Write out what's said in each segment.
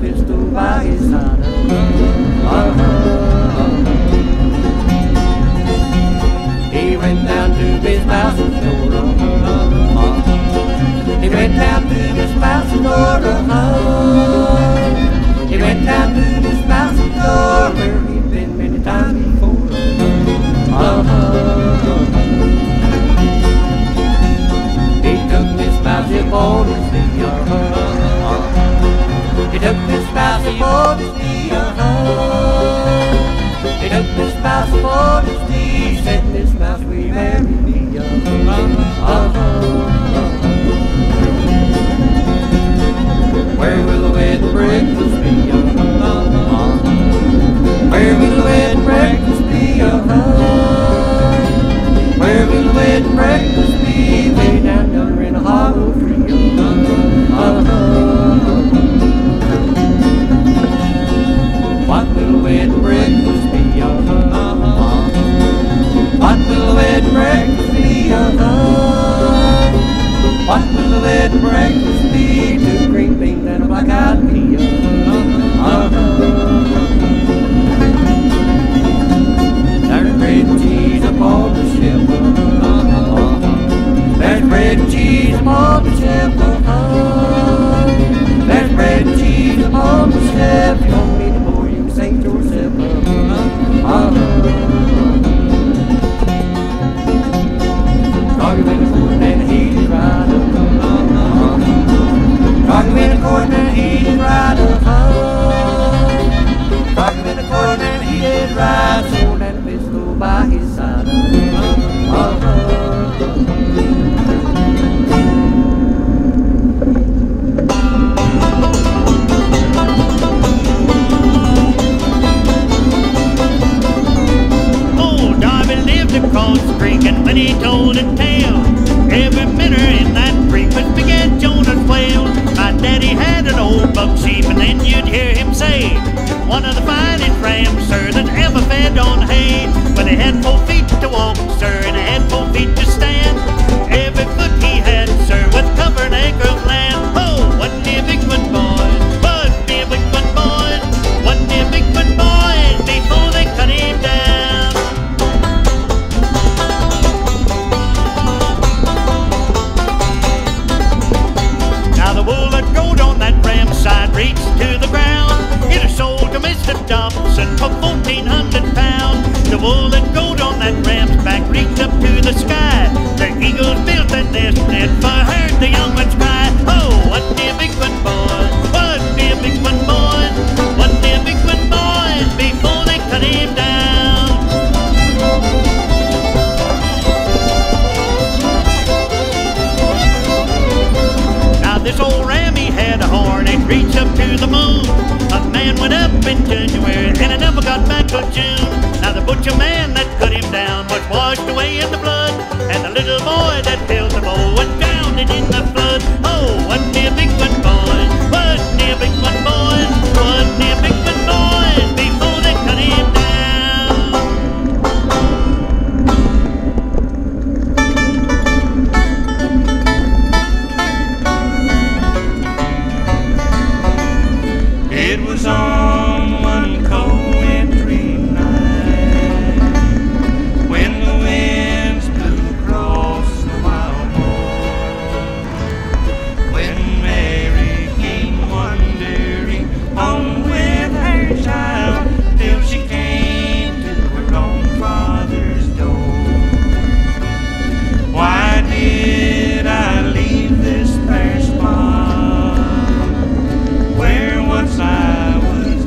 pistol by his side. He went down to his spouse's door. He went down to his spouse's door. He went down to his spouse's door where he'd been many times before. He took his spouse upon his knee. He took his spouse upon his knee. He took his spouse upon his knee. Said, "This spouse, will you marry me?" Where will the wedding breakfast be? Where will the wedding breakfast be? Where will the wedding breakfast be? Way down yonder in a hollow tree. What will the wedding breakfast be? What will the wedding breakfast be? What will the wedding breakfast be? Two green beans and a black-eyed pea. There's bread and cheese upon the shelf. There's bread and cheese upon the shelf. There's bread and cheese upon the shelf. You don't need more, you can sing to yourself. Frog him in the court and he's right up. Frog him in the court and he's right up. Frog him in the court and he is right. Sword and a pistol by his side. Across the creek, and when he told a tale, every minnow in that creek would began Jonah's wail. My daddy had an old buck sheep, and then you'd hear him say, one of the finest rams, sir, that ever fed on hay. Well, he had 4 feet to walk, sir, and he had 4 feet to stand. Every foot he had, sir, would cover an acre of land. Oh, wasn't he a big one, boy? Wasn't he a big one, boy? Wasn't he a big one, boy? Before they cut him down. The wool that growed on that ram's side reached to the ground. It was sold to Mr. Dobson for 1,400 pounds. The wool that growed on that ram's back reached up to the sky. The eagles built that nest net for heard the young ones cry. Oh, wasn't he a big one, boy? Wasn't he a big one, boy? Wasn't he a big one, boy? Before they cut him down. This old ram, he had a horn, it reached up to the moon. A man went up in January, and it never got back till June. Now the butcher man that cut him down was washed away in the blood, and the little boy that held the bow was drowned in the flood. Oh, wasn't he a big one, boy? Wasn't he a big one, boy? Wasn't he a big one, boy? Before they cut him down. It was on one cold wintry night when the winds blew across the wild moor, when Mary came wandering home with her child till she came to her own father's door. Why did I leave this fair spot where once I was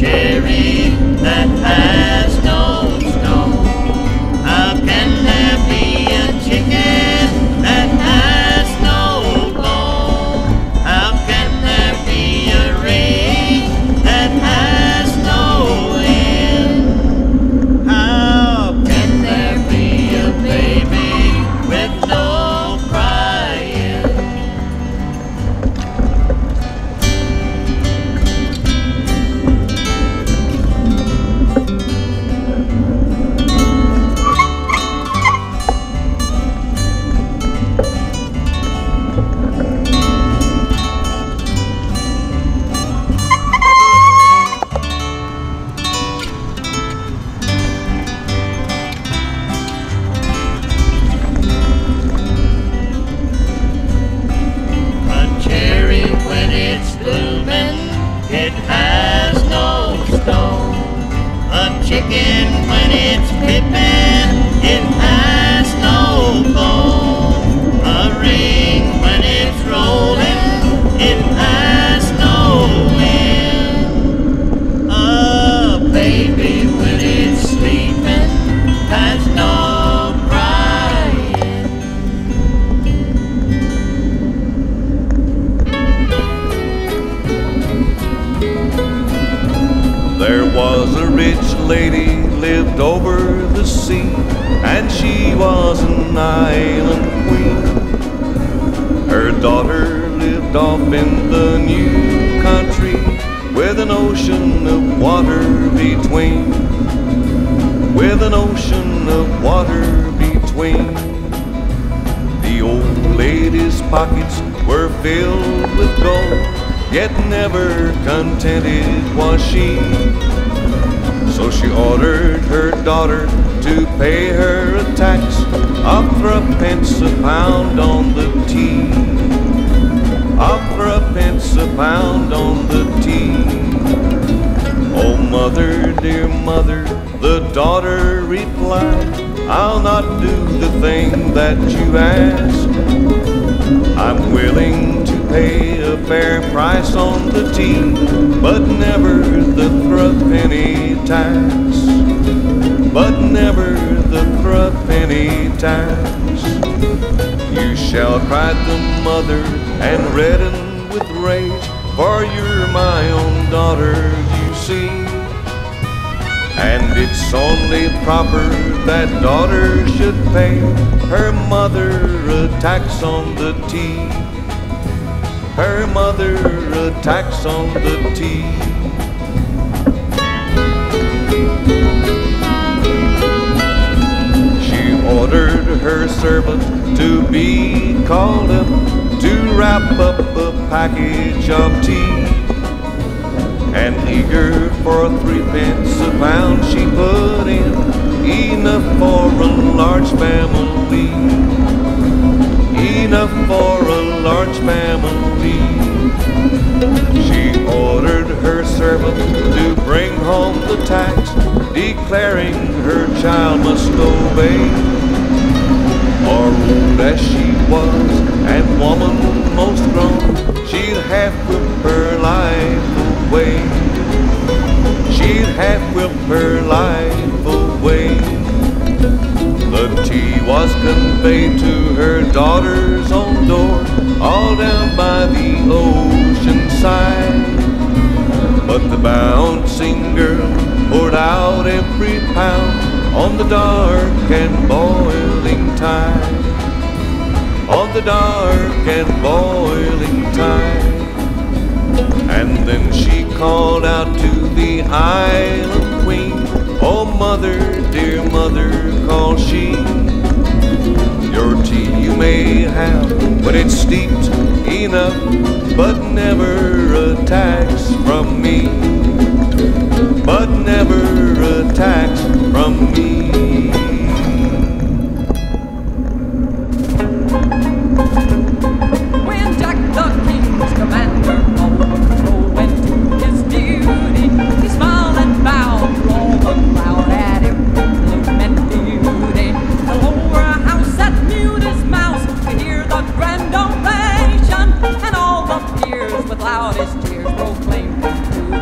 cherry that has no stone. How can there be a chicken that has no bone? How can there be a ring that has no end? How can there be a baby with no crying? A cherry when it's blooming, it has no stone. A chicken when it's pippin', it has no bone. A ring when it's rolling, it has no end. A baby when it's sleeping has no crying. There was a rich lady lived over the sea, and she was an island queen. Her daughter lived off in the new country, with an ocean of water between. With an ocean of water between. The old lady's pockets were filled with gold, yet never contented was she. So she ordered her daughter to pay her a tax of 3 a pound on the tea. Of 3 a pound on the tea. Oh mother, dear mother, the daughter replied, I'll not do the thing that you ask. I'm willing to pay a fair price on the tea, but never the 3 tax. But never the 3 tax. You shall, cried the mother, and redden with rage, for you're my own daughter, you see. And it's only proper that daughter should pay her mother a tax on the tea. Her mother a tax on the tea. She ordered her servant to be called up to wrap up a package of tea. And eager for 3 a pound she put in, enough for a large family. Enough for a large family. She ordered her servant to bring home the tax, declaring her child must obey. For old as she was, and woman most grown, she'd half whip her life away. She'd half whip her life away. The tea was conveyed to her daughter's own door, all down by the ocean side. But the bouncing girl poured out every pound on the dark and boiling tide. On the dark and boiling tide. And then she called out to the island queen, oh mother, dear mother, called she, your tea you may have, but it's steeped enough, but never a tax from me. But never a tax from me. When Jack the King's commander went to his duty, he smiled and bowed to all the crowd at every bloom and beauty. And over a house that mute his mouse to hear the grand ovation, and all the peers with loudest cheers proclaimed him to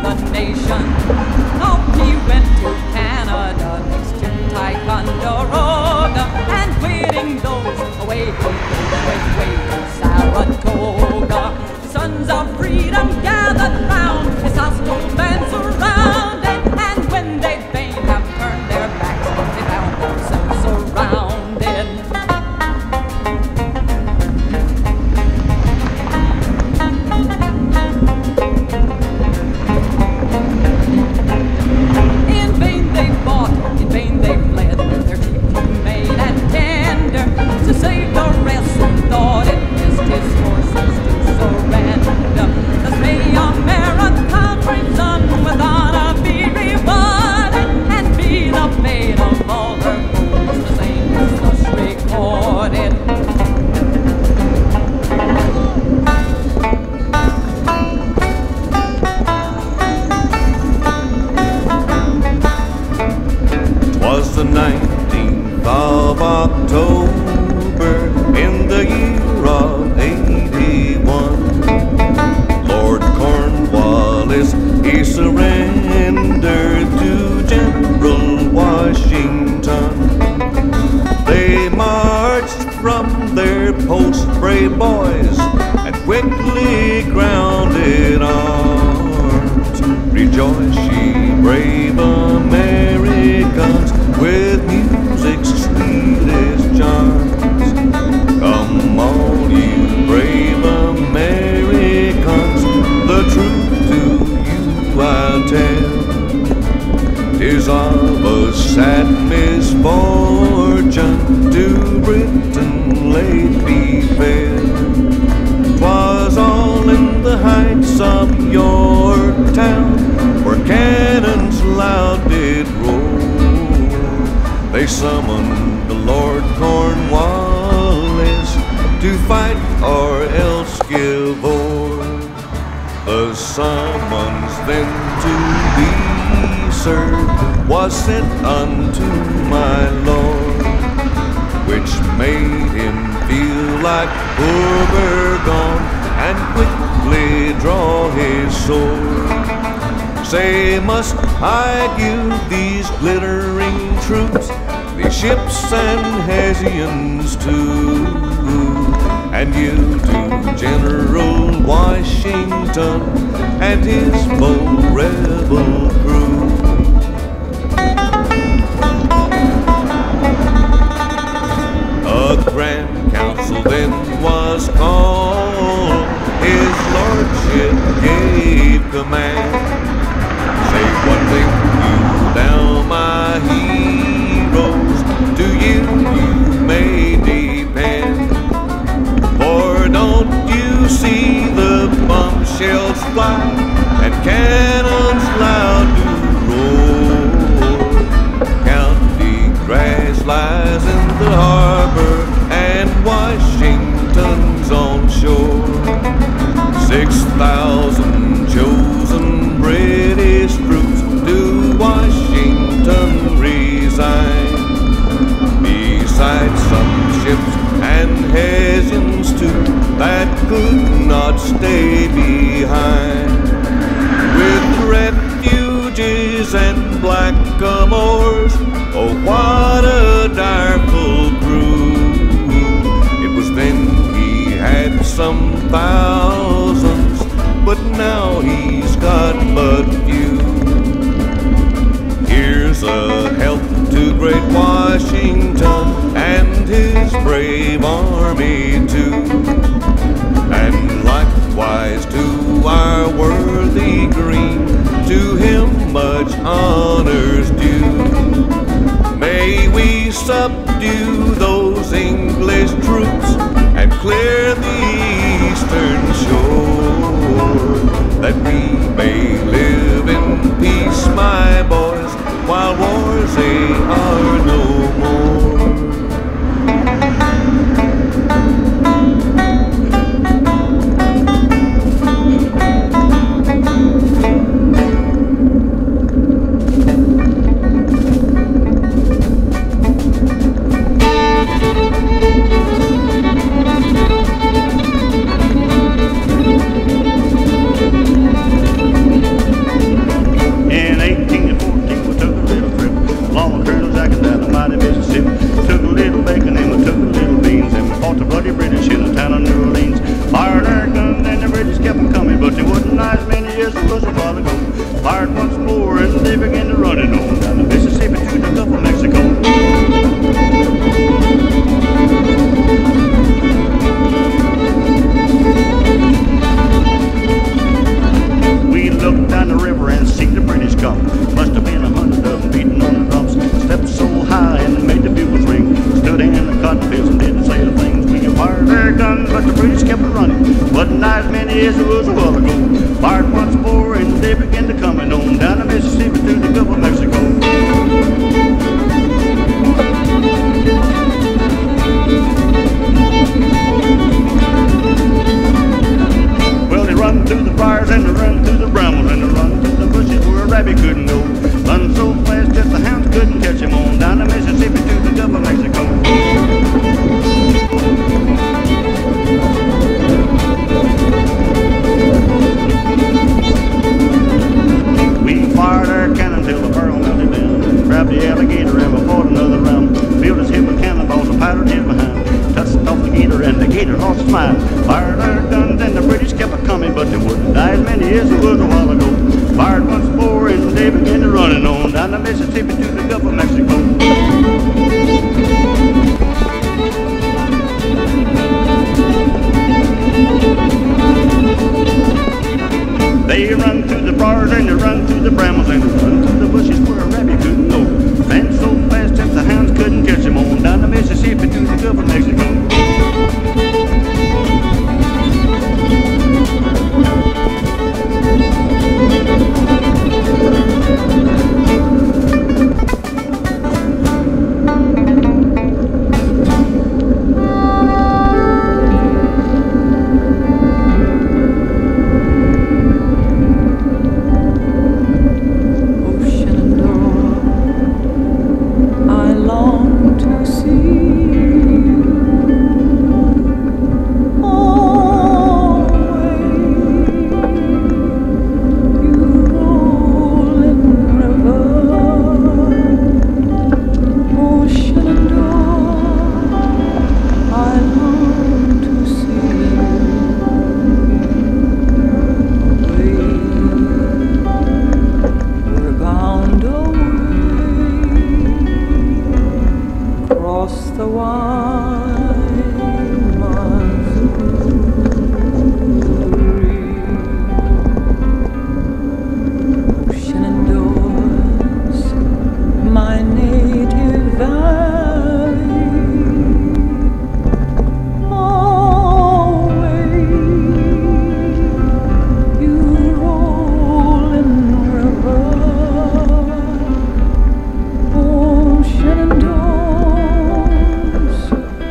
October in the year of 81. Lord Cornwallis, he surrendered to General Washington. They marched from their post, brave boys, and quickly grounded arms. Rejoice, ye brave Americans, with music's sweetest charms. Come on, you brave Americans, the truth to you I'll tell. 'Tis of a sad misfortune to Britain late befell. 'Twas all in the heights of Yorktown, where cannons loud did roar. They summoned the Lord Cornwallis to fight or else give o'er. The summons then to be served was sent unto my Lord, which made him feel like poor Burgon and quickly draw his sword. Say, must I give these glittering troops, these ships and Hessians too, and you to General Washington and his bold rebel crew? A grand council then was called, his lordship gave command. Say, what think you now, my heroes? To you may depend. For don't you see the bombshells fly and cannons loud do roar? County grass lies in the harbor and Washington's on shore. 6,000 chosen British troops to Washington resign, besides some ships and Hessians too that could not stay behind. With refugees and blackamoors, oh what a direful crew. It was then he had some thousands, but now he's got but few. Here's a health to great Washington and his brave army too, and likewise to our worthy Green, to him much honors due. May we subdue those English troops and clear the eastern shore, that we may live in peace, my boys, while wars they are no more. Couldn't catch him on down the Mississippi to the Gulf of Mexico. Mississippi to the Gulf of Mexico. They run through the briars and they run through the brambles and they run through the bushes where a rabbit couldn't go. Ran so fast that the hounds couldn't catch them on down the Mississippi to the Gulf of Mexico.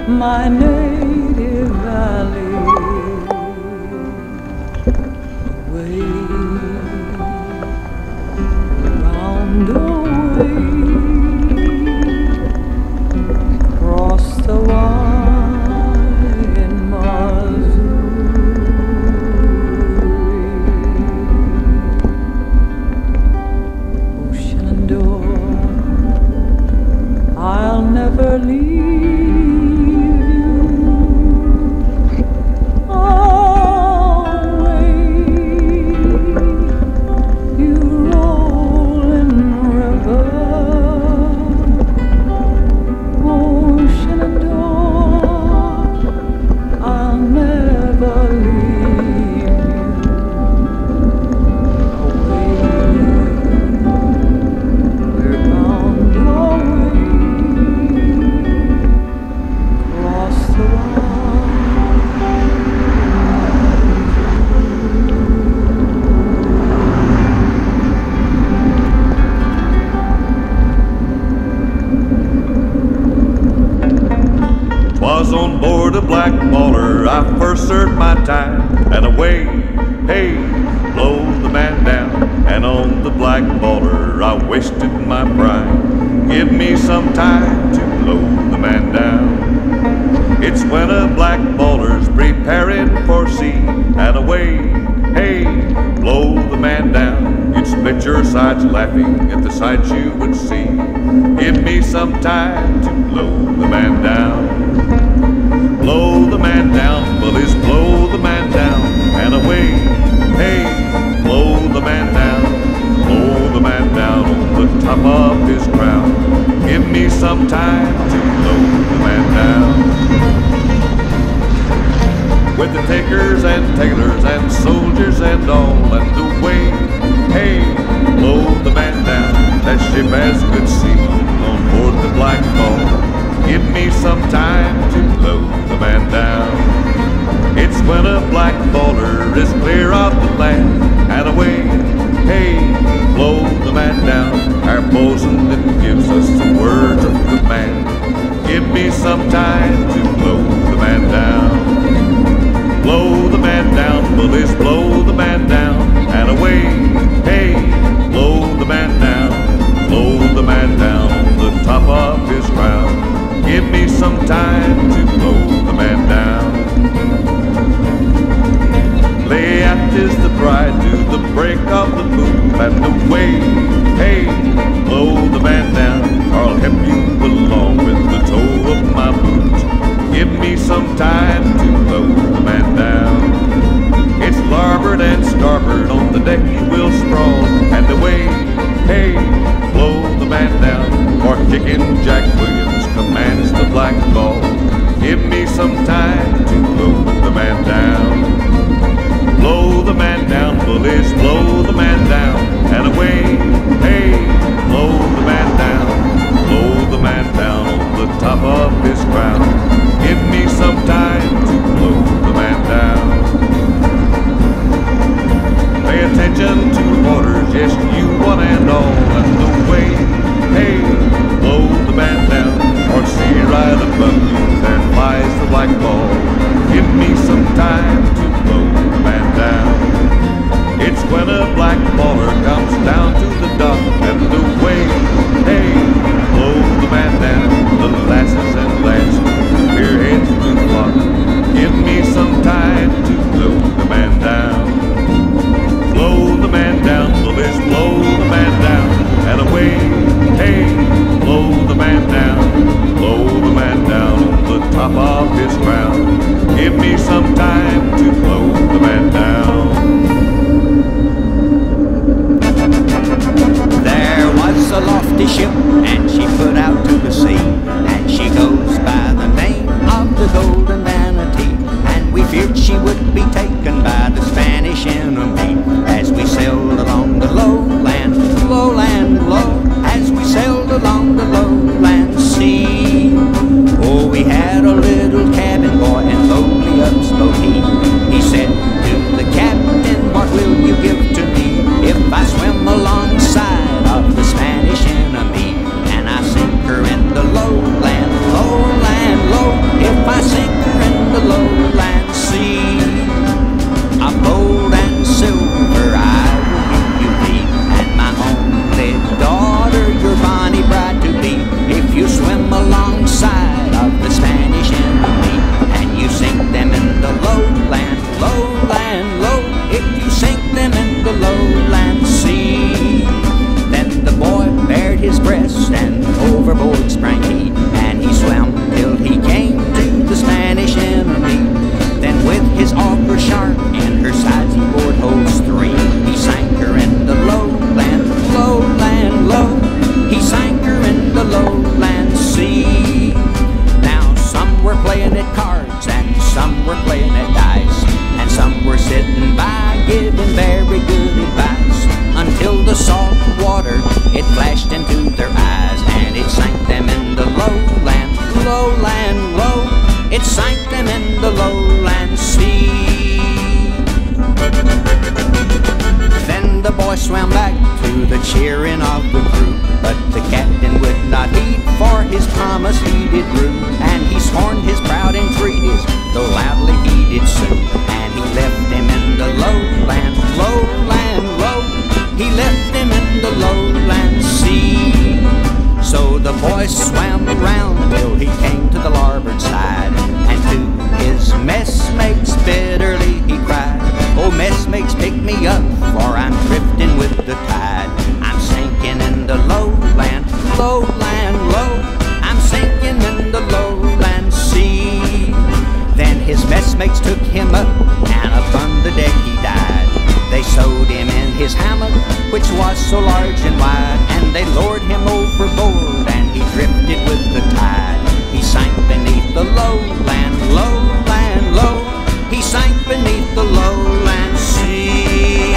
My native valley, way round away, across the wide Missouri, Shenandoah, I'll never leave. Was on board a black baller, I first served my time, and away, hey, blow the man down. And on the black baller, I wasted my prime. Give me some time to blow the man down. It's when a black baller's preparing for sea, and away, hey, blow the man down. You'd split your sides laughing at the sights you would see. Give me some time to blow the man down. Blow the man down, bullies, blow the man down, and away, hey, blow the man down. Blow the man down on the top of his crown. Give me some time to blow the man down. With the takers and tailors and soldiers and all, and the way, hey, blow the man down. That ship has good seamen on board the black ball. Give me some time to blow the man down. It's when a black baller is clear of the land, and away, hey, blow the man down. Our bosun that gives us the words of command. Give me some time to blow the man down. Blow the man down, bullies, blow the man down, and away, hey, blow the man down. Blow the man down on the top of his crown. Give me some time to blow the man down. Lay aft is the bride to the break of away. Hey, blow the band down, or see right above you, there flies the black ball. Give me some time to blow the band down. It's when a black baller comes down to the dock and away. Hey, blow the band down, the lasses and lads, spearheads to the flock. Give me some time to blow the band down. Blow the man down, the list, blow the man down, and away. Hey, blow the man down, blow the man down on the top of his crown. Give me some time to blow the man down. There was a lofty ship, and she put out to the sea, and she goes by the name of the Golden Vanity. And we feared she would be taken by the Spanish enemy as we sailed along the lowland, lowland, low, as we sailed along the lowland sea. Oh, we had a little cabin boy, and lonely up spoke he. He said to the captain, what will you give to me if I swim alongside of the Spanish enemy? And I sink her in the lowland, lowland, low, if I sink her in the lowland sea. Of gold and silver I will give you thee, and my only daughter, your bonny bride to be, if you swim alongside of the Spanish enemy, and you sink them in the lowland, lowland, low, if you sink them in the lowland sea. Then the boy bared his breast, and overboard sprang he, and he swam till he came to the Spanish enemy. Then with his auger sharp in her sides he bored holes 3. He sank her in the lowland, lowland, low. He sank her in the lowland sea. Now some were playing at cards, and some were playing at dice, and some were sitting by giving very good advice, until the salt water, it flashed into their eyes, and it sank them in the lowland, lowland, low. It sank them in the lowland sea. Then the boy swam back to the cheering of the crew, but the captain would not heed, for his promise he did rue, and he scorned his proud entreaties, though loudly he did sue, and he left him in the lowland, lowland, low. He left him in the lowland sea. So the boy swam around till he came to the larboard side, and to his messmates bitterly he cried, oh, messmates, pick me up, for I'm drifting with the tide. I'm sinking in the lowland, lowland, low. I'm sinking in the lowland sea. Then his messmates took him up, and upon the deck he died. They sewed him in his hammock, which was so large and wide, and they lowered him overboard, and he drifted with the tide. He sank beneath the lowland, lowland, low. He sank beneath the lowland sea.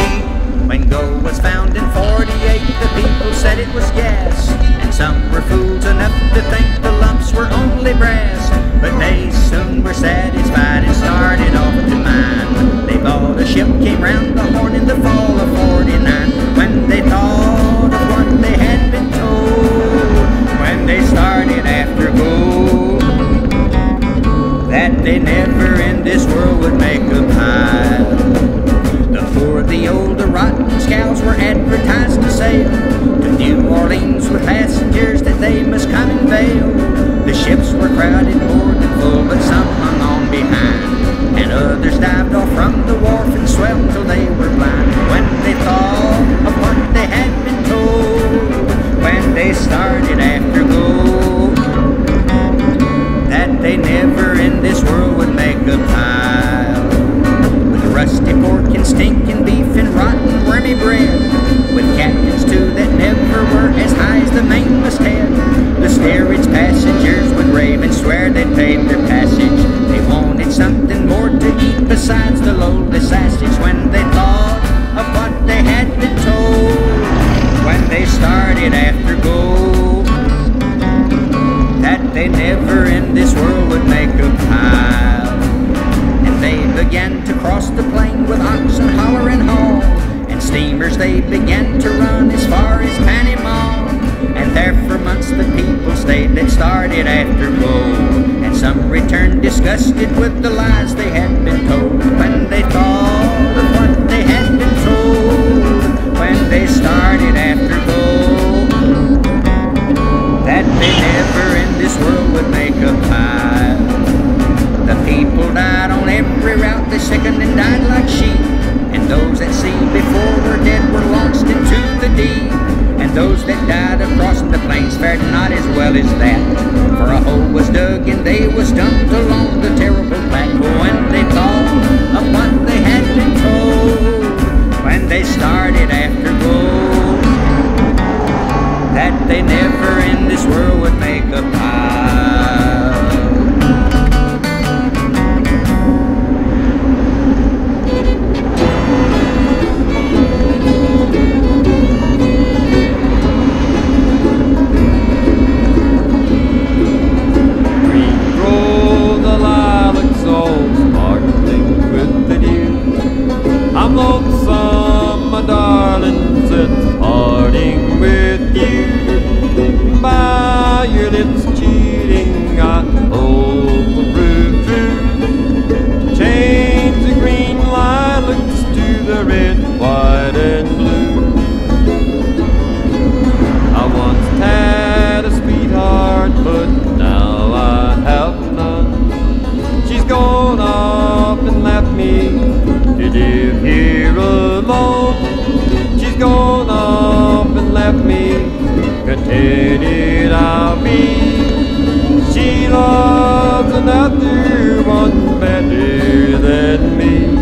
When gold was found in 48, the people said it was gas, and some were fools enough to think the lumps were only brass. But they soon were satisfied and started off to mine. They bought a ship, came round the Horn in the fall of 49. When they thought of what they had been told, when they started after gold, that they never in this world would make a pile. The poor, the old, the rotten scows were advertised to sail to New Orleans with passengers that they must come and bail. The ships were crowded more than full, but some hung on behind, and others dived off from the wharf and swam till they were blind. When they thought of what they had been told, when they started after gold, that they never in this world would make a pile. With rusty pork and stinking beef and rotten wormy bread, with captains too that never were as high as the mainmast head. The steerage passengers would rave and swear they'd paid their passage. They wanted something more to eat besides the lowly sausage. When they thought of what they had been told, started after gold, and some returned disgusted with the lies they had been told. When they thought of what they had been told, when they started after gold, that they never in this world would make a pile. The people died on every route, they sickened and died like sheep, and those that sea before were dead were launched into the deep. And those that died of crossing the plains fared not as well as that, for a hole was dug and they was dumped along the terrible Platte. When they thought of what they had been told, when they started after gold, that they never in this world would make a pile. I'm lonesome, my darling, since parting with you. By your lips cheating, I hope will prove true. Change the green lilacs to the red, white, and blue. I once had a sweetheart, but now I have none. She's gone off and left me to live here alone. She's gone off and left me, contented I'll be. She loves another one better than me.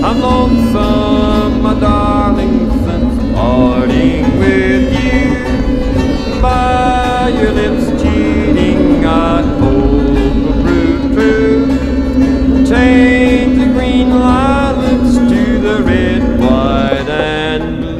I'm lonesome, my darling, since parting with you. By your lips cheating, I hope will prove true. Change the green lilacs to the red, white, and blue.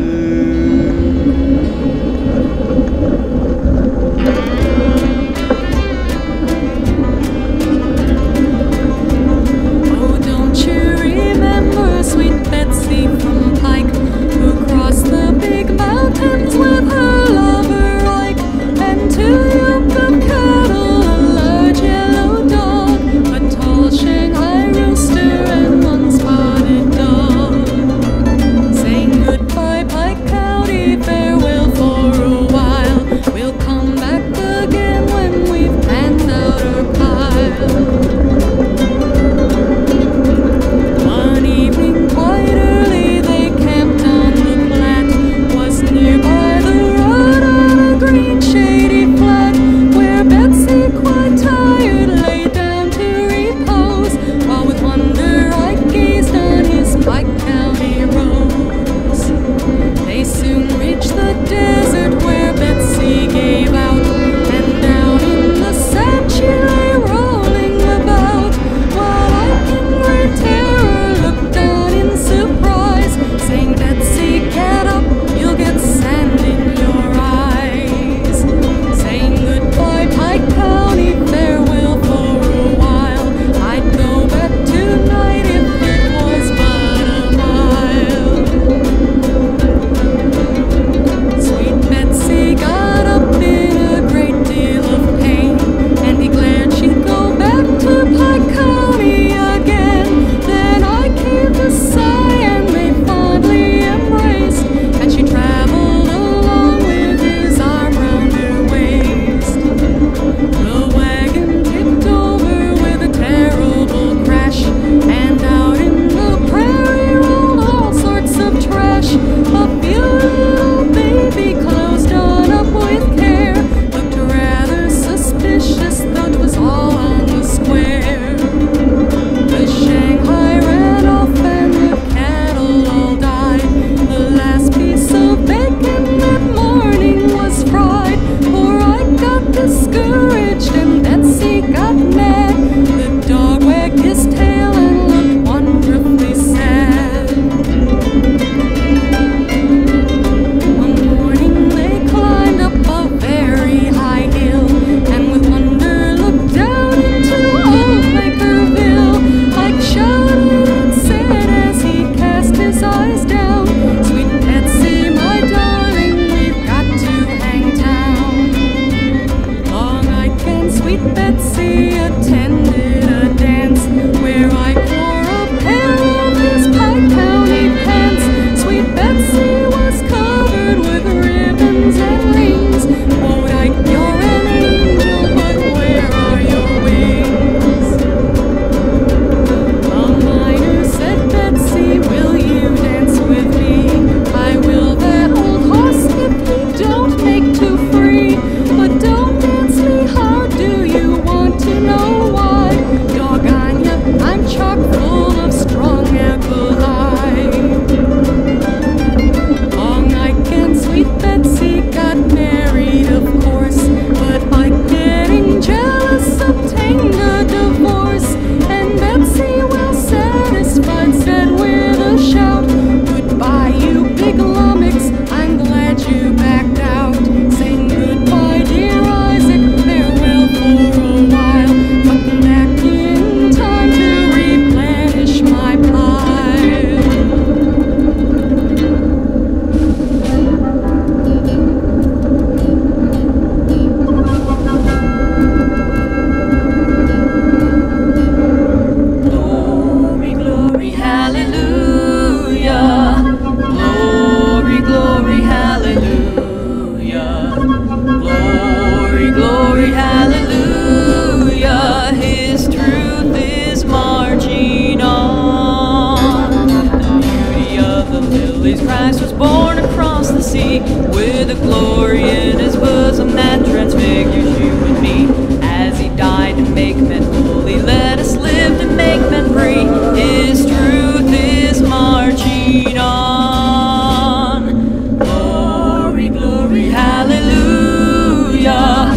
till his Christ was born across the sea, with a glory in his bosom that transfigures you and me. As he died to make men holy, let us live to make men free. His truth is marching on. Glory, glory, hallelujah.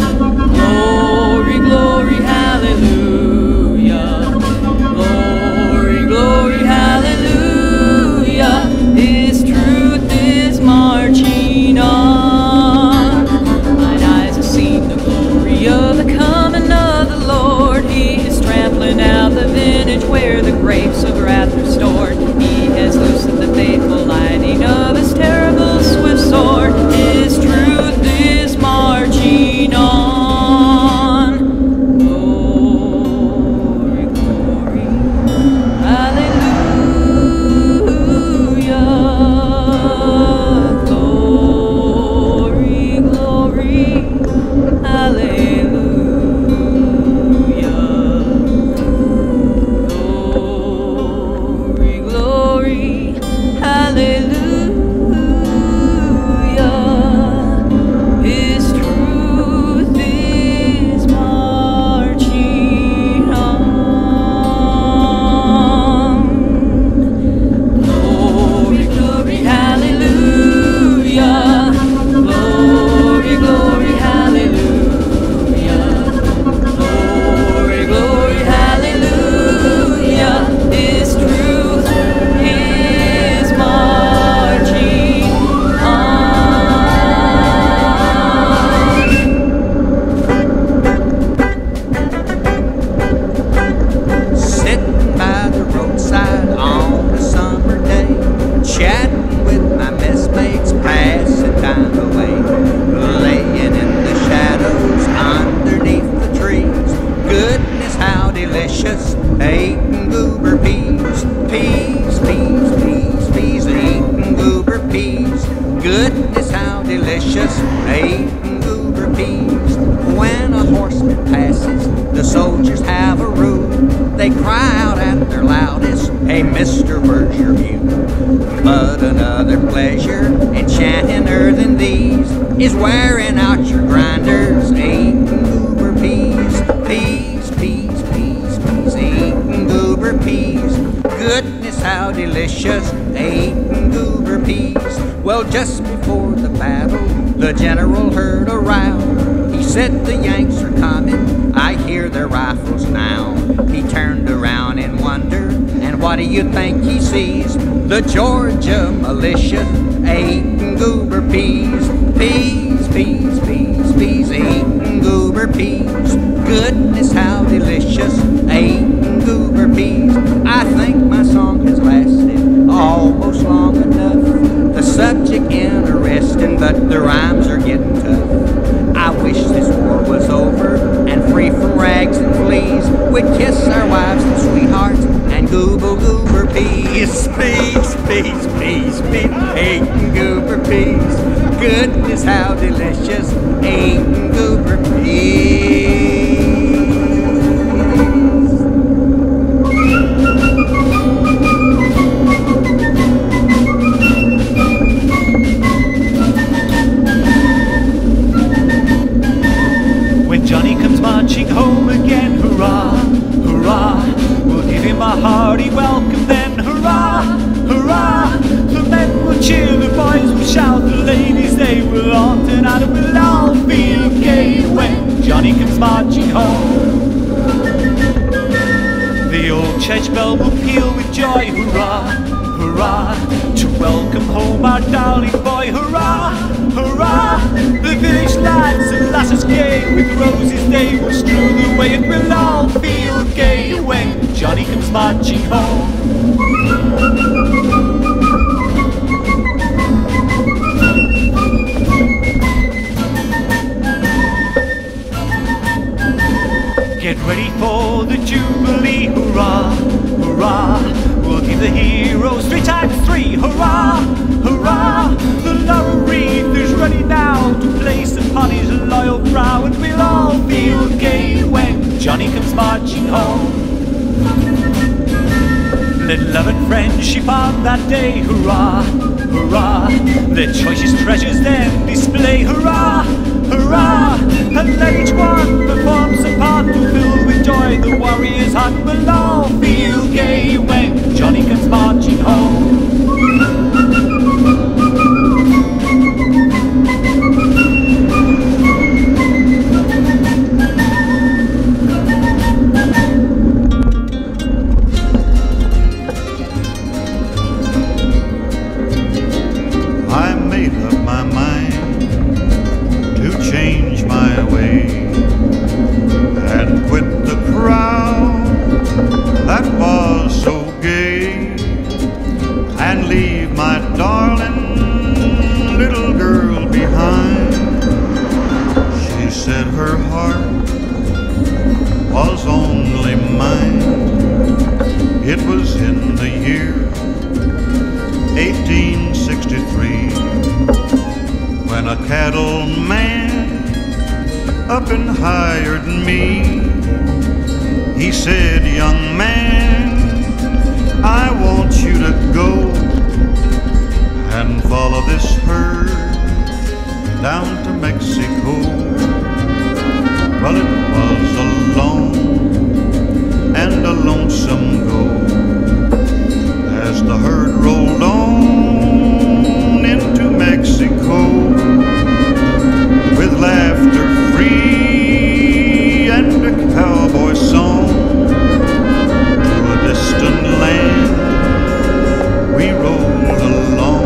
Glory, glory, hallelujah. Glory, glory, hallelujah. His truth is marching on. Mine eyes have seen the glory of the coming of the Lord. He is trampling out the vintage where the grapes of wrath are stored. He has loosened the faithful lightning of his terrible swift sword. His truth is marching on. Glory, glory, hallelujah. Glory, glory, hallelujah. Glory, glory, hallelujah. His truth is marching on. Glory, glory, hallelujah. Glory, glory, hallelujah. Glory, glory, hallelujah. His truth is marching on. Sitting by the roadside on a summer day, chatting with my messmates, passing time away, laying in the shadows underneath the trees. Goodness, how delicious, eating goober peas, peas, peas, peas, peas, eating goober peas. Goodness, how delicious, eating goober peas. When a horseman passes, the soldiers have a rule. They cry out at their loudest, "Hey, mister, where's your mule?" But another pleasure enchanter than these is wearing out your grinders, eating goober peas, peas, peas, peas, peas, eating goober peas. Goodness, how delicious, eating goober peas. Well, just before the battle, the general heard a row. He said, "The Yanks are coming, I hear their rifles now." He turned around in wonder, and what do you think he sees? The Georgia militia, eating goober peas, peas, peas, peas, peas, eating goober peas. Goodness, how delicious, eating goober peas. I think my song has lasted almost long enough. The subject interesting, but the rhymes are getting tough. I wish this war was over and free from rags and fleas. We'd kiss our wives and sweethearts and google goober peas. Peas, peas, peas, peas, eating goober peas. Goodness, how delicious, eating goober peas. When Johnny comes marching home again, hurrah, hurrah, we'll give him a hearty welcome then, hurrah, hurrah. The men will cheer, the boys will shout, the ladies they will haunt, and I will all feel gay when Johnny comes marching home. The old church bell will peal with joy, hurrah, hurrah, to welcome home our darling boy, hurrah, hurrah. The village lads and lasses gay with roses they will strew the way, and we'll all feel gay when Johnny comes marching home. Get ready for the Jubilee, hurrah, hurrah. We'll give the heroes 3 times 3, hurrah, hurrah. The laurel wreath is ready now to place upon his loyal brow, and we'll all feel gay when Johnny comes marching home. Let love and friendship she found that day. Hurrah, hurrah, the choicest treasures then display. Hurrah, hurrah, and let each one performs a part to fill with joy the warrior's heart below. Feel gay when Johnny comes marching home. I made up my mind to change my way and quit the crowd that was so gay and leave my darling little girl behind. She said her heart was only mine. It was in the year 1863 when a cattleman up and hired me. He said, young man, I want you to go and follow this herd down to Mexico. Well, it was a long and a lonesome go as the herd rolled on into Mexico with laughter free and a cowboy song. To a distant land we rolled along.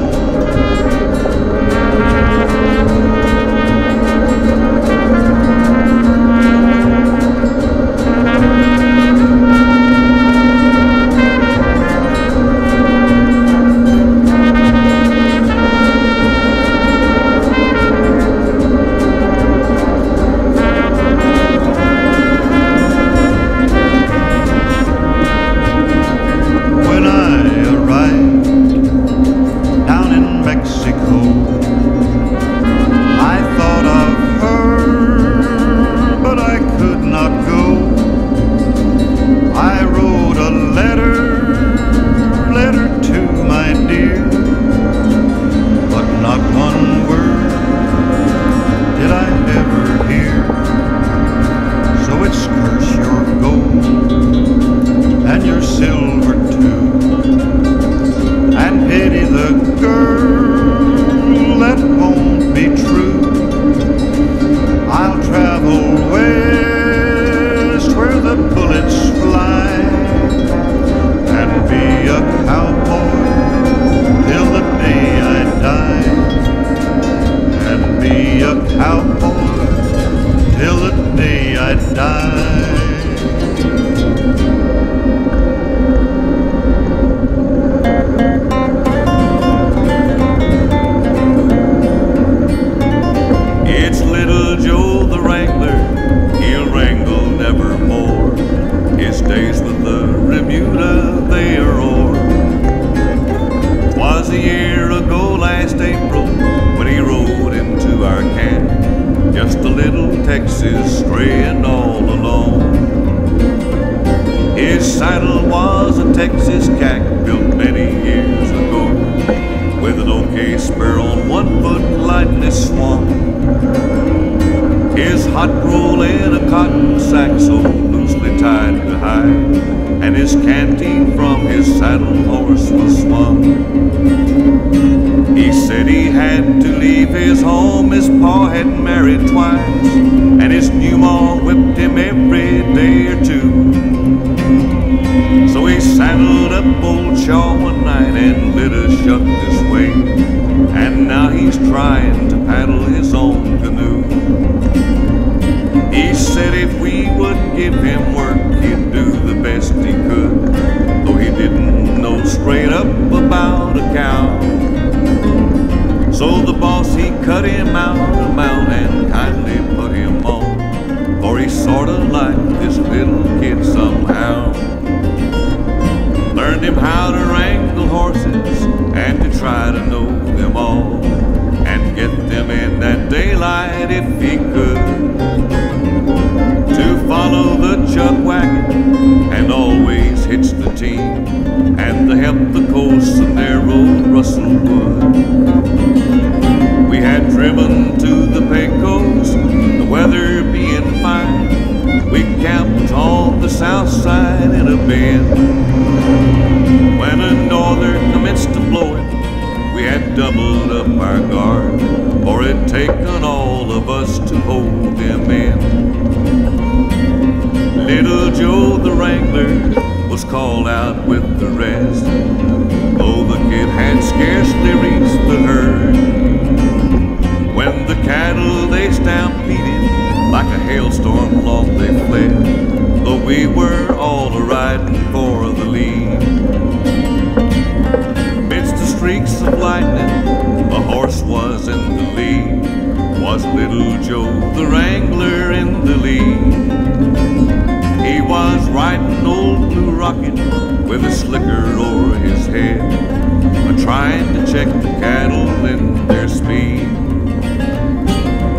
and always hits the team, and to help the coast Musselwood. We had driven to the Pecos, the weather being fine. We camped on the south side in a bend. When a norther commenced to blowing, we had doubled up our guard, for it'd taken all of us to hold them in. Little Joe the Wrangler was called out with the rest, though the kid had scarcely reached the herd. When the cattle they stampeded, like a hailstorm along they fled, though we were all a-riding for the lead. Midst the streaks of lightning, a horse was in the lead. Was Little Joe the Wrangler in the lead? He was riding old Blue Rocket with a slicker o'er his head, trying to check the cattle in their speed.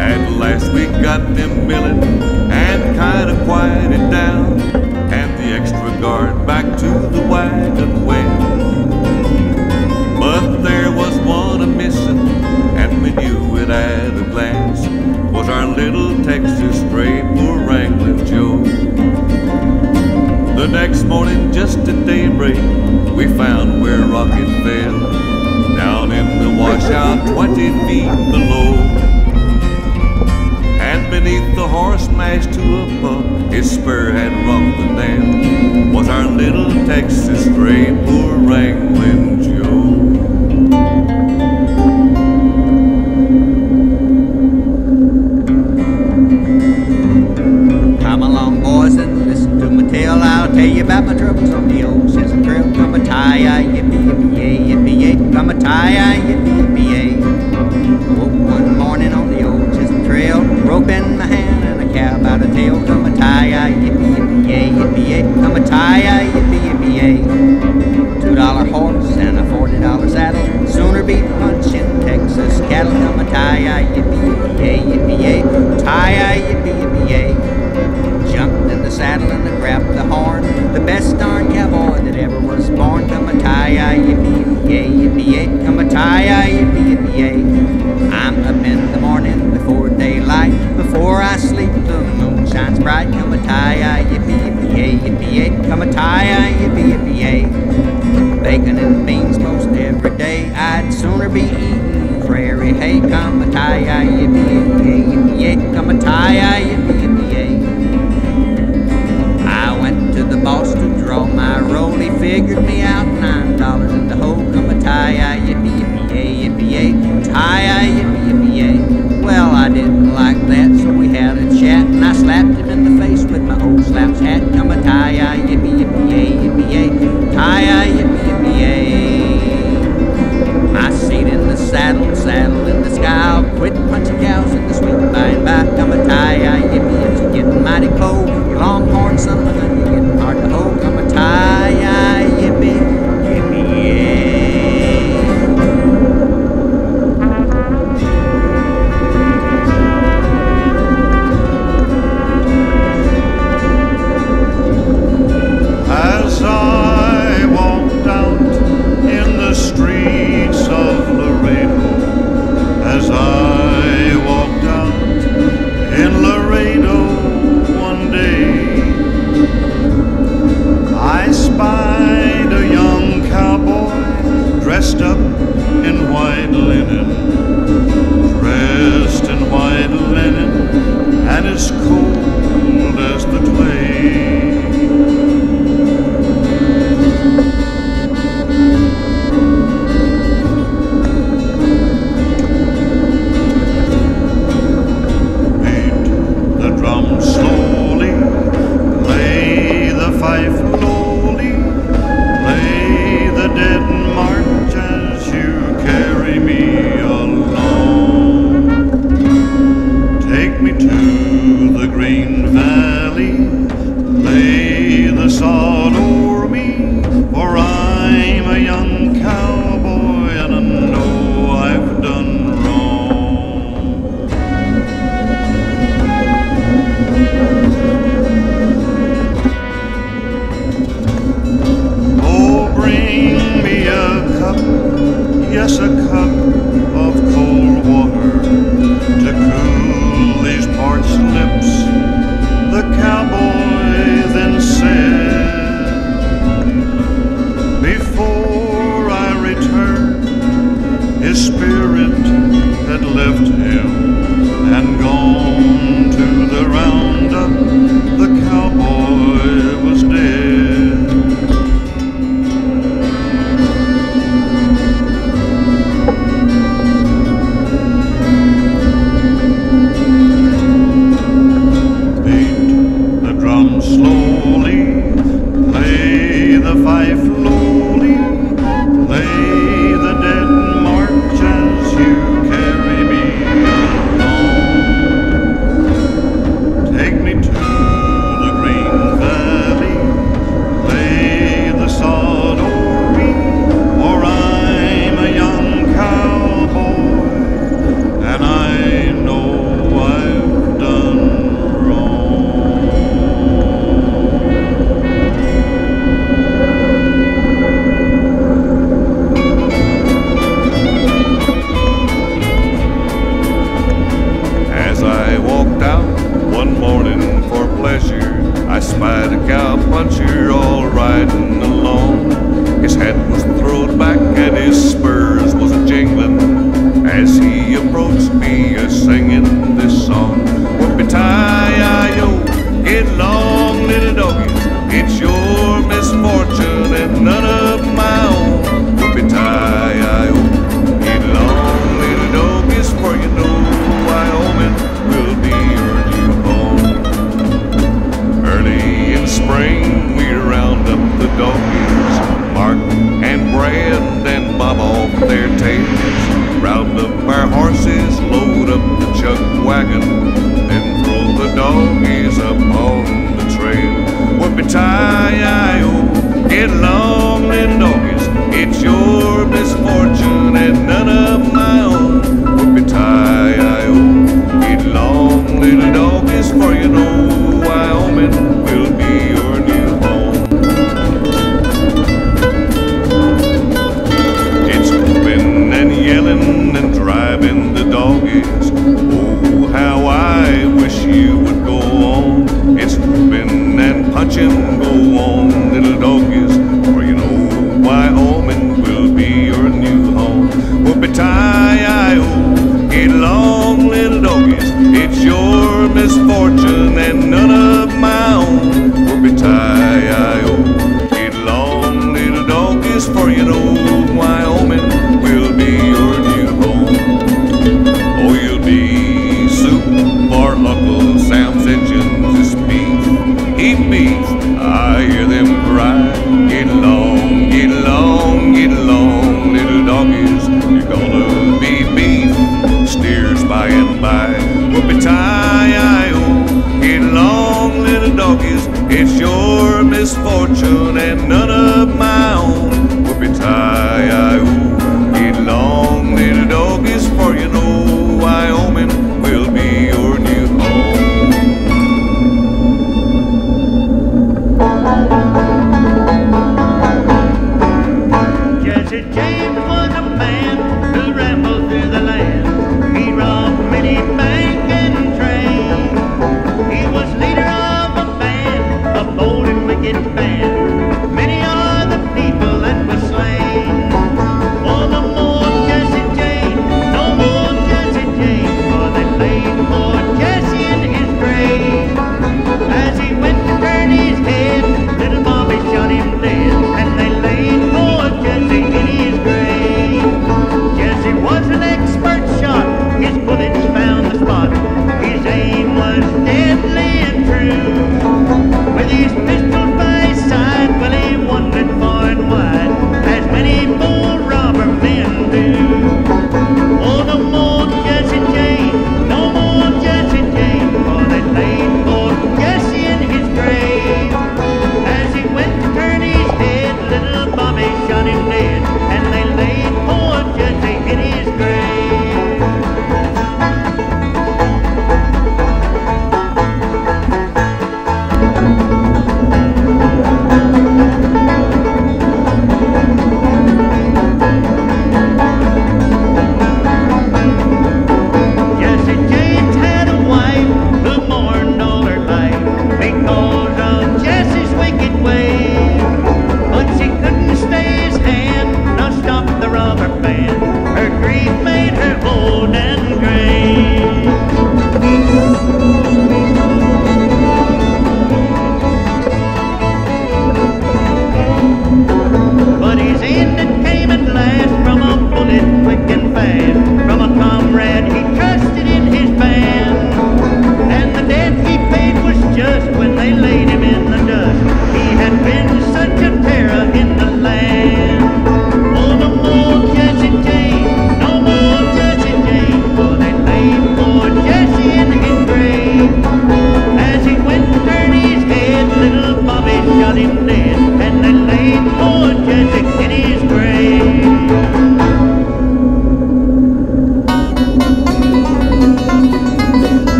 At last we got them milling and kind of quieted down, and the extra guard back to the wagon went. But there was one a-missing, and we knew it at a glance, was our little Texas stray, poor Wrangling Joe. The next morning, just at daybreak, we found where Rocket fell, down in the washout 20 feet below. And beneath the horse mashed to a pulp, his spur had rocked the dam, was our little Texas stray, poor Wrangling Joe. Come along, boys, and listen to my tale. I'll tell you about my troubles on the old Sesame Trail. Come a tie, yippee, yippee, yay, yippee, yay. Come a tie, yippee, yippee, yay. I woke one morning on the old Sesame Trail, rope in my hand and a cow by the tail. Come a tie, yippee, yippee, yay, yippee, yay. Come a tie, yippee, yippee, yay. $2 horse and a $40 saddle, sooner beat punching Texas cattle. Come a tie, yippee, yippee, yay, yippee, yay. Tie, yippee, yippie, yay. Jumped in the saddle and I grabbed the horn, the best darn cowboy that ever was born. Come a tie, yippee, yippee, yay, yippee, yay. Come a tie, yippee, yippee, yay. I'm up in the morning before daylight, before I sleep till the moon shines bright. Come a tie, yippee, yippee, yay, yippee, yay. Come a tie, yippee, yippee, yay. Bacon and beans most every day, I'd sooner be eating prairie hay. Come a tie, yippee, yippee, yay, yippee, yay. Come a tie, yippee, yippee, yay. I went to the boss to draw my roll. He figured me out $9 in the hole. Come a tie, yippee, yippee, yay, yippee, yay. Tie, yippee, yippee, yay. Well, I didn't like that, so we had a chat, and I slapped him in the face with my old slouch hat. Come a tie, yippee, yippee, yay, yippee, yay. Tie, yippee, yippee, yay. I seat in the saddle, saddle in the sky. I'll quit punching cows in the sweet by and by. Come a tie, yippee, it's getting mighty cold. You longhorn son of a gun, you're getting hard to hold. Come a tie, yippee, yippee, yay. As I walked out in the streets of Laredo, as I walked out in Laredo one day, I spied a young cowboy dressed up in white linen, dressed in white linen and as cold as the clay. Slowly, play the fife lowly, play the dead march as you carry me along. of cold water to cool these parched lips. The cowboy then said, before I returned, his spirit had left him and gone to the roundup. The cowboy was dead. Beat the drum slowly, play the fife lowly, lay the dead march as you carry me along. Take me to the green valley, lay the sod o'er me, for I'm a young cowboy, and I know I've done wrong. As I walked out one morning for pleasure, I spied a cowpuncher all riding along. His hat was thrown back and his spurs was a-jingling as he approached me singing this song. Whoopie-tie-I-O, get long little doggies, it's your misfortune and none of my own. Whoopie-tie-I-O, get long little doggies, for you know Wyoming will be your new home. Early in spring we round up the doggies, Mark and Brand and bob off their tails, round up our horses, load up the chuck wagon, then throw the doggies up on the trail. Whoopie-tie-I-O, get long little doggies, it's your misfortune and none of my own. Whoopie-tie-I-O, get long little doggies, for you know Wyoming will be your new home. It's whooping and yelling and driving the doggies. Oh, how I wish you would go on. It's whooping and punching, go on little doggies, for you know Wyoming will be your new home. Whoopie-tie-I-O, get long little doggies, it's your misfortune and none of my own. Whoopie-tie-I-O, get long little doggies, for you know Wyoming will be your new home. Oh, you'll be soup for Uncle Sam's engines, this beef, eat beef, I hear them cry. Get long, get long, get long little doggies, you're gonna be beef steers by and by. Whoopie-tie-I-O, get long little doggies, it's your misfortune and none of my own. Whoopie-tie-I-O, get long little doggies, for you know Wyoming will be your new home. Jesse James was a man who rambled through the land. He robbed many bank and train. He was leader of a band, a bold and wicked band. Many are the people that were slain. Oh, no more Jesse James, no more Jesse James, for they laid poor Jesse in his grave. As he went to turn his head, little Bobby shot him dead, and they laid poor Jesse in his grave. Jesse was an expert shot, his bullets found the spot. His aim was deadly and true. With his pistol by his side, well, he wandered far and wide, as many bull robber men do. Oh, no more Jesse James, no more Jesse James, for they laid poor Jesse in his grave. As he went to turn his head, little Bobby shot him dead, and they laid poor Jesse in his grave.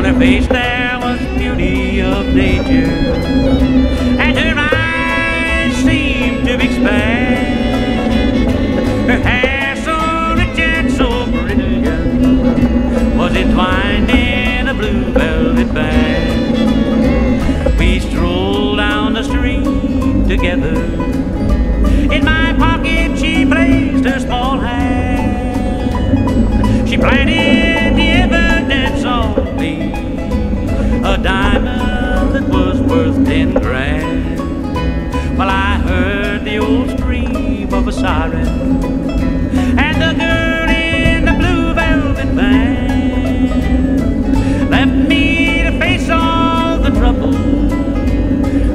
On her face there was beauty of nature, and her eyes seemed to expand. Her hair so rich and so brilliant was entwined in a blue velvet band. We strolled down the street together. In my pocket she placed her small hand. She planted the evidence on me, a diamond that was worth 10 grand. Well, I heard the old scream of a siren, and the girl in the blue velvet band left me to face all the trouble.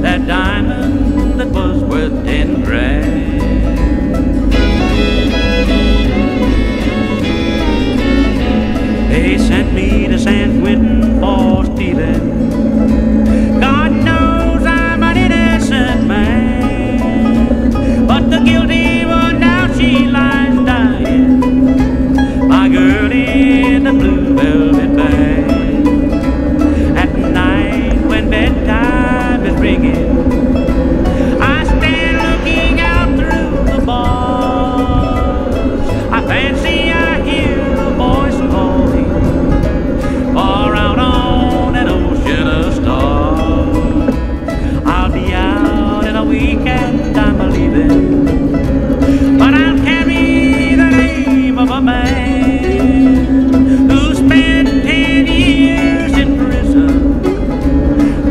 That diamond that was worth 10 grand. They sent me to San Quentin for stealing. God knows I'm an innocent man, but the guilty one now she lies dying, my girl in the blue velvet band. At night when bedtime is ringing, I stand looking out through the bars. I fancy I hear a voice calling far out on an ocean of stars. I'll be out in a weekend, I'm believing, but I'll carry the name of a man who spent 10 years in prison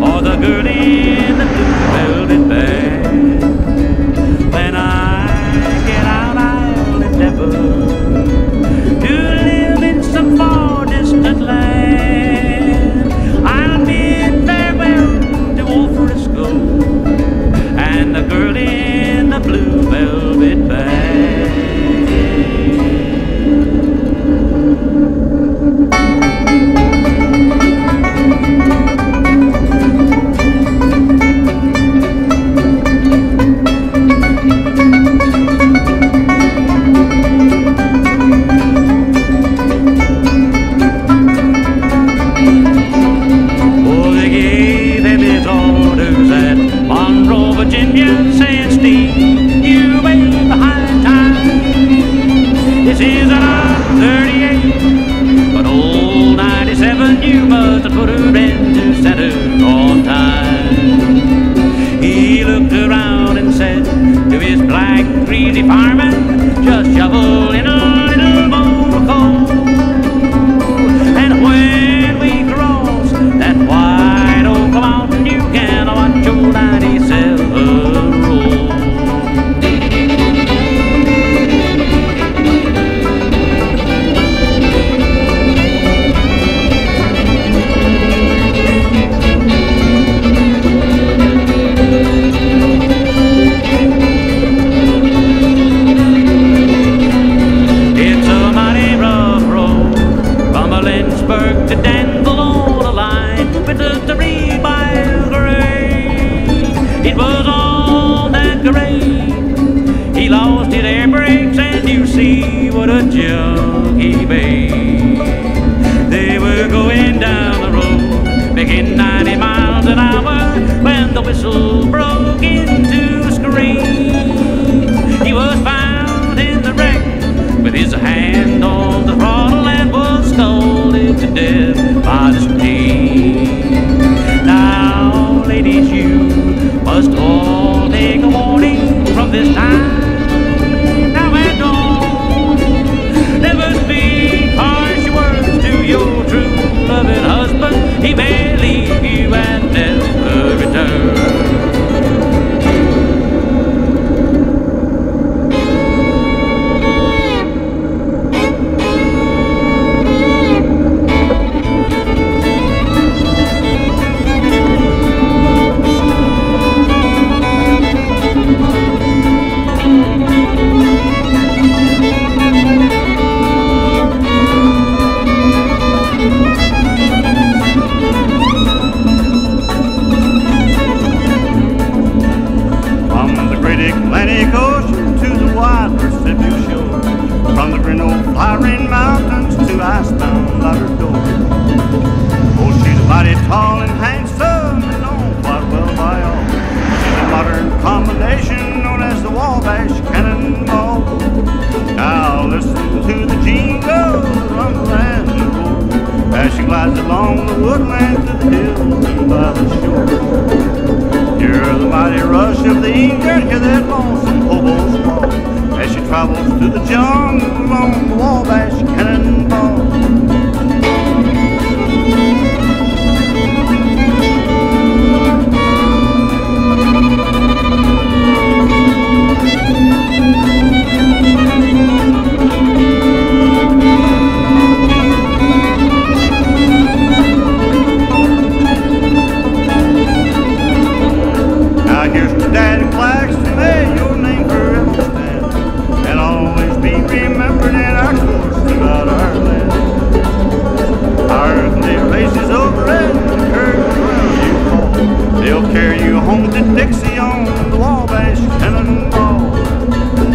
for the girl in the blue velvet band. When I get out, I'll endeavor to live in some far distant land. I'll bid farewell to old Frisco and the girl in the blue velvet band. Virginia, saying, Steve, you made the high time. This is an 38, but old 97, you must have put her into center on time. He looked around and said to his black, greasy fireman, just shovel in a little more coal. And when we cross that white oak mountain, you can watch old 97 roll. It's a mighty rough road from Lynchburg to Danville on a line with the 3-mile grade. It was on that grade he lost his air brakes, and you see what a junk he made. They were going down the road making 90 miles an hour when the whistle broke into a scream. He was found in the wreck with his hand on the throttle and was scalded to death by the steam. Now, ladies, you must all take a warning from this time. Now and on, never speak harsh words to your true loving husband. He may leave you and never return. glides along the woodland to the hills and by the shore. Hear the mighty rush of the eagle, hear that lonesome hobo squall as she travels through the jungle along the Wabash Cannonball. Carry you home to Dixie on the Wabash Cannonball.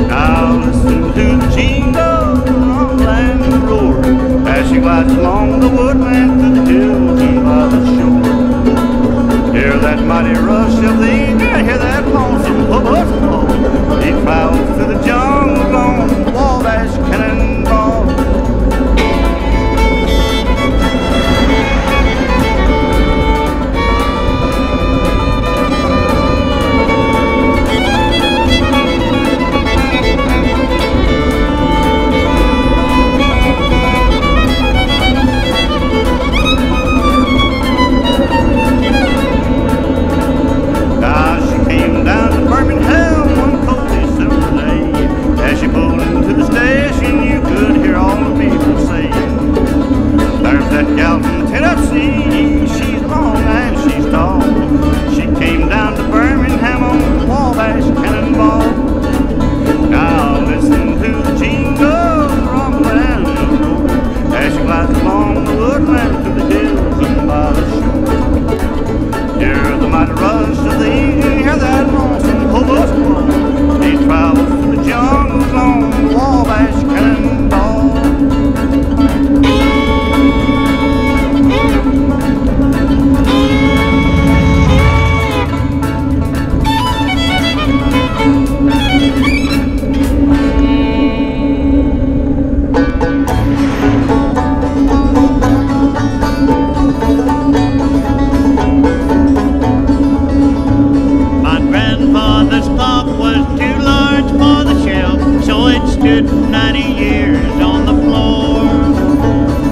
Now listen to the jingle on the land roar as she glides along the woodland to the hills and by the shore. Hear that mighty rush of the eagle, hear that lonesome hobo squall. He travels through the jungle on the Wabash Cannonball. That gal from Tennessee, she's long and she's tall. She came down to Birmingham on the Wabash Cannonball. Now listen to the jingle from the land roar as she glides along the woodland to the hills and by the shore. Hear the mighty rush of the eagle, hear that lonesome hobo squall. He travels through the jungles on the Wabash Cannonball. Stood 90 years on the floor.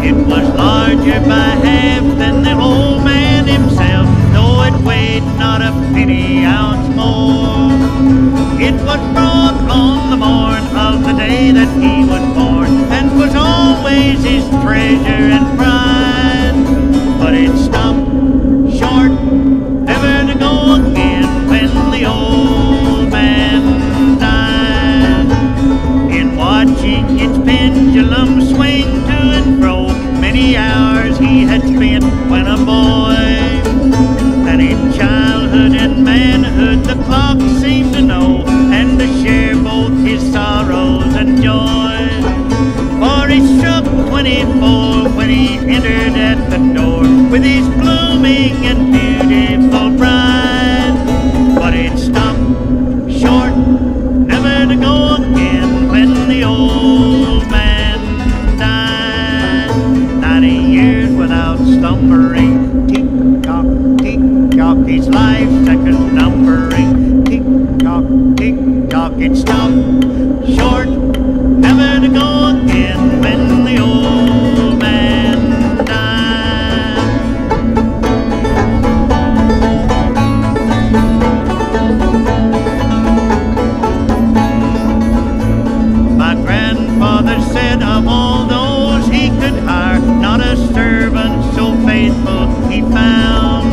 It was larger by half than the old man himself, though it weighed not a penny ounce more. It was brought on the morn of the day that he was born, and was always his treasure and pride. But it stopped short, never to go again when the old man died. In watching its pendulum swing to and fro, many hours he had spent when a boy. And in childhood and manhood the clock seemed to know, and to share both his sorrows and joys. For he struck 24 when he entered at the door, with his blooming and beautiful bride. But it stopped short, never to go again when the old man died. 90 years without slumbering, tick-tock, tick-tock, his life seconds numbering. Tick-tock, tick-tock, it stopped short, never to go again when the old man died. My grandfather said of all those he could hire, not a servant so faithful he found.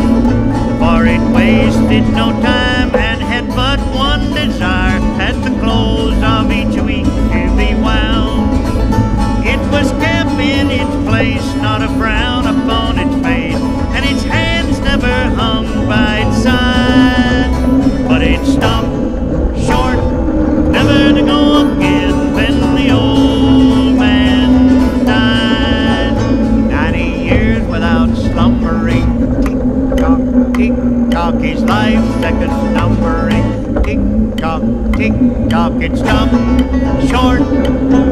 For it wasted no time and had but one desire, at the close of each week to be wound. It was kept in its place, not a frown upon its face, and its hands never hung by its side. But it stopped short, never to go again when the old man died. 90 years without slumbering, tick-tock, tick-tock, his life seconds numbering. Tick-tock, tick-tock, it stopped short,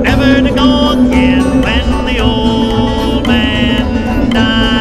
never to go again when the old man died.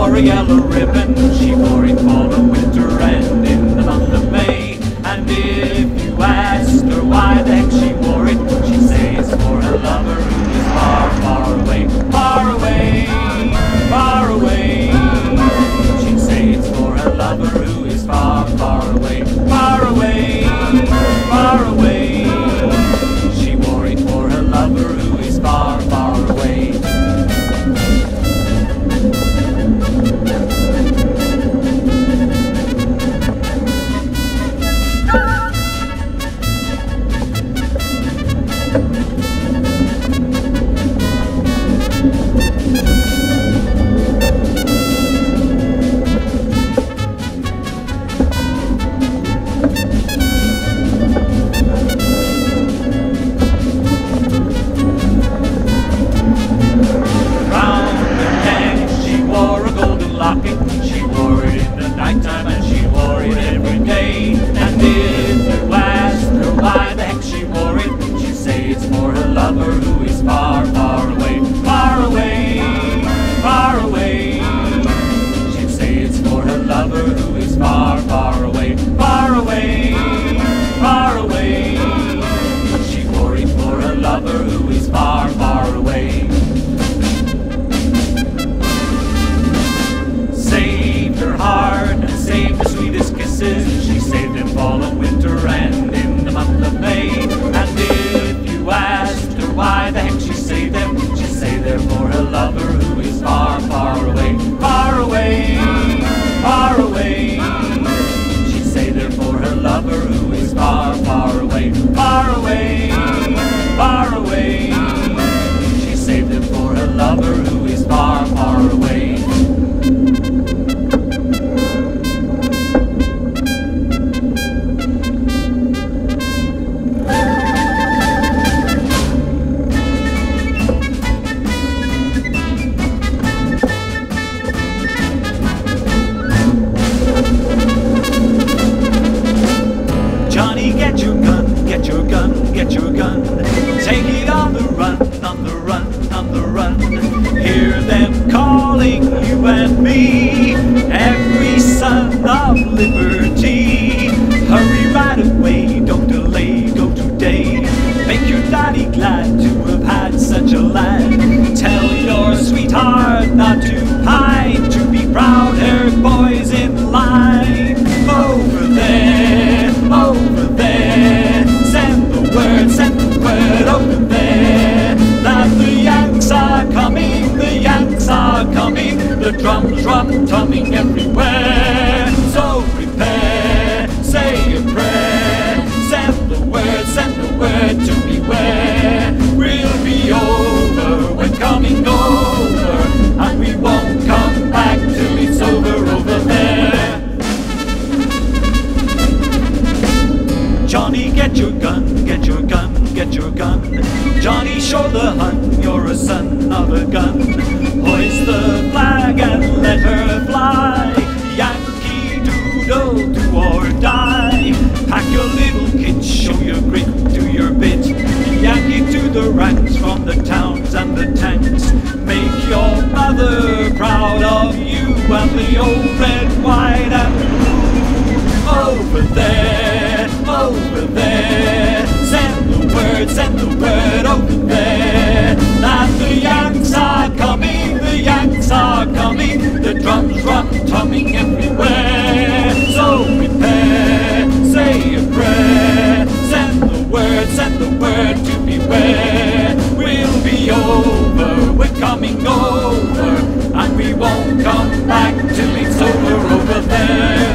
wore a yellow ribbon. She wore it fall and winter and in the month of May. And if you asked her why the heck she wore it, she'd say it's for her lover who is far, far away, far away, far away. She'd say it's for her lover who is far, far away, far away, far away. She wore it for her lover who is far, far away. She wore it in the nighttime and she wore it every day. And if you asked her why the heck she wore it, she'd say it's for her lover who is far, far away, far away, far away. She'd say it's for her lover who is far, far away, far away, far away. She wore it for her lover who is far, far away. Saved her heart and saved the sweetest kisses. She saved in fall and winter and in the month of May. And if you asked her why the heck she saved them, she'd say they're for her lover who is far, far away, far away, far away. She'd say they're for her lover who is far, far away, far away, far away. She saved them for her lover who is far, far away. Johnny, get your gun, get your gun, get your gun. Take it on the run, on the run, on the run. Hear them calling you and me, every son of liberty. Hurry right away, don't delay, go today. Make your daddy glad to have had such a lad. Tell your sweetheart not to hide, to be proud-haired boys in line. Over there, over there, send the word over there, that the Yanks are coming, the Yanks are coming, the drums rum-tumming everywhere. So prepare, say a prayer, send the word to beware. We'll be over, we're coming over, and we won't come back till it's over there. Johnny, get your gun, get your gun, get your gun. Johnny, show the Hun you're a son of a gun. Hoist the flag and let her fly. Yankee Doodle, do or die. Pack your little kit, show your grit, do your bit. Yankee to the ranks, from the towns and the tanks. Make your mother proud of you, and the old red, white and blue. Over there, over there, send the word over there, that the Yanks are coming, the Yanks are coming, the drums rum-tumming everywhere. So prepare, say a prayer, send the word to beware. We'll be over, we're coming over, and we won't come back till it's over there.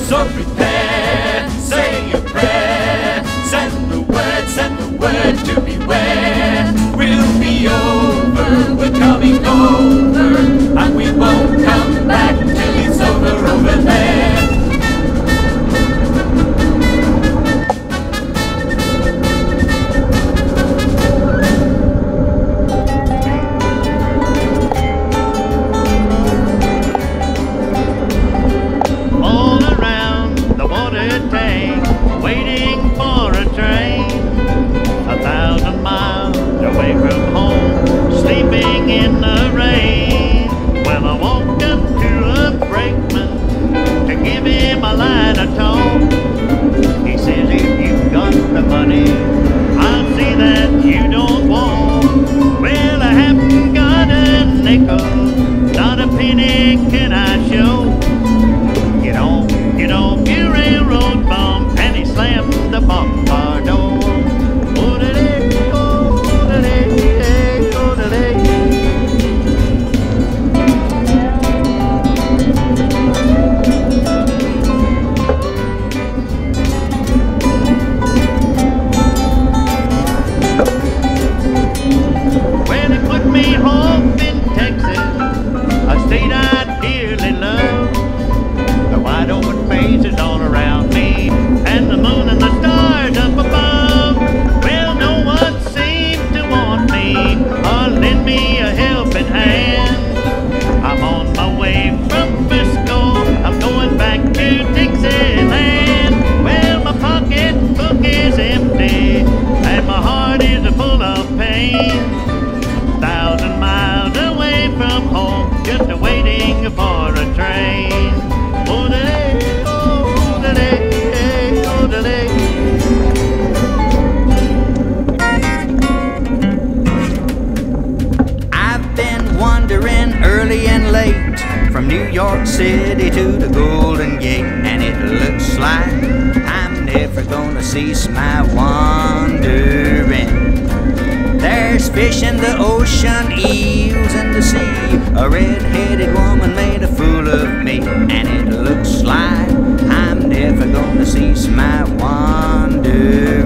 So prepare, say a prayer, send the word to beware. We'll be over, we're coming over, and we won't come back till it's over there. City to the Golden Gate, and it looks like I'm never gonna cease my wandering. There's fish in the ocean, eels in the sea. A red-headed woman made a fool of me, and it looks like I'm never gonna cease my wandering.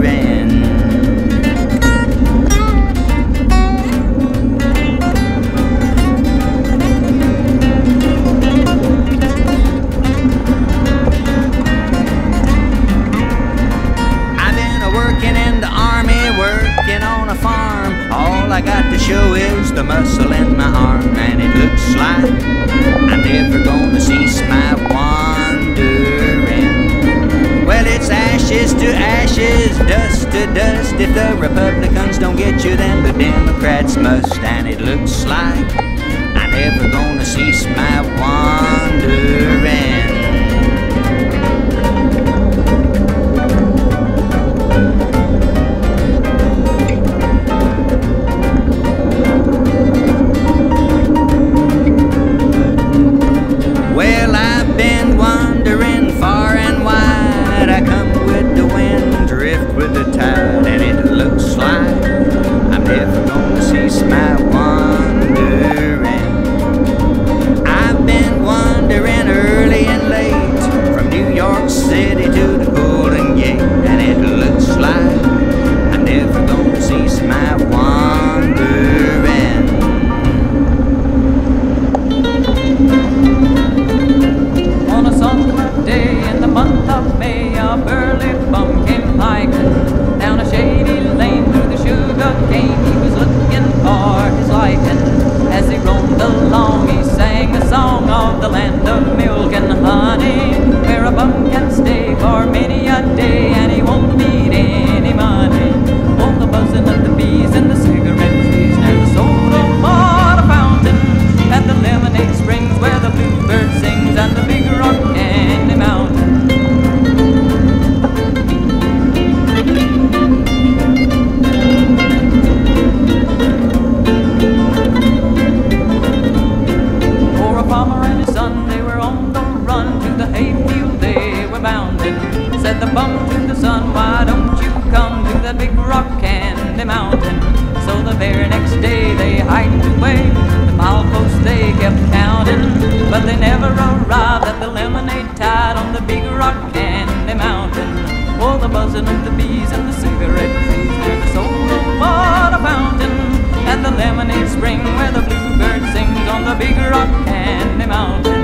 All I got to show is the muscle in my arm, and it looks like I'm never gonna cease my wandering. Well, it's ashes to ashes, dust to dust. If the Republicans don't get you, then the Democrats must. And it looks like I'm never gonna cease my wandering. Well, I've been wandering far and wide. I come with the wind, drift with the tide, and it looks like I'm never gonna cease my wandering. I've been wandering early and late, from New York City to the Golden Gate, and it looks like I'm never gonna cease my wandering. On a summer day in the month of May, a burly bum came hiking down a shady lane through the sugar cane. He was looking for his liking. As he roamed along, he sang a song of the land of milk and honey, where a bum can stay for many a day and he won't need any money. Oh, the buzzing of the bees and the cigarette trees near the soda water fountain, and the lemonade springs where the bluebird sings, and the big rock candy mountain. For a farmer and his son, they were on the run to the hayfield they were bounding. Said the bum to the son, why don't you come to that big rock candy mountain? So the very next day they hiked away. The mileposts they kept counting, but they never arrived at the lemonade tide on the big rock candy mountain. Oh, the buzzing of the bees and the cigarette trees near the soda water fountain, and the lemonade spring where the bluebird sings on the big rock candy mountain.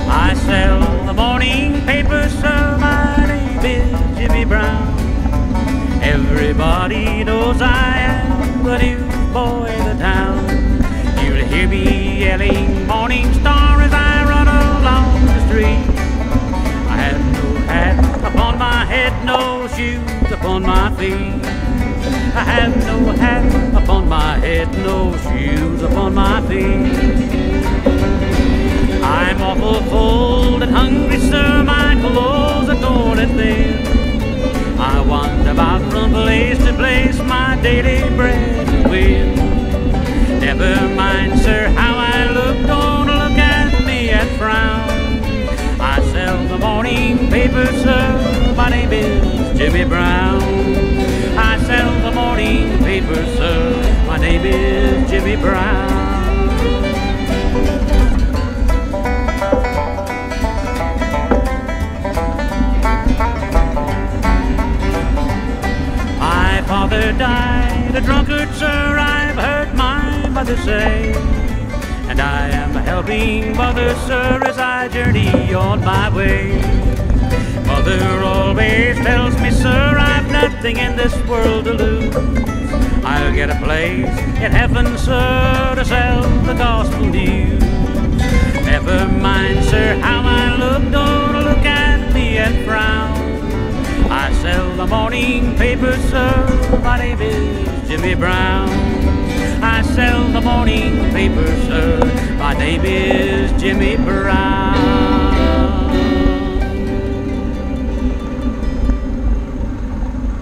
I sell the morning paper, sir. My name is Jimmy Brown. Everybody knows I am the newsboy of the town. You'll hear me yelling Morning Star as I run along the street. I have no hat upon my head, no shoes upon my feet. I have no hat upon my head, no shoes upon my feet. I'm awful cold and hungry, sir, my clothes are torn and thin. I wander about from place to place, my daily bread to win. Never mind, sir, how I look, don't look at me and frown. I sell the morning paper, sir, my name is Jimmy Brown. I sell the morning paper, sir, my name is Jimmy Brown. My father died a drunkard, sir, I've heard my mother say, and I am helping mother, sir, as I journey on my way. Mother always tells me, sir, I've nothing in this world to lose. I'll get a place in heaven, sir, to sell the gospel news. Never mind, sir, how I look, don't look at me and frown. I sell the morning paper, sir, my name is Jimmy Brown. I sell the morning paper, sir, my name is Jimmy Brown.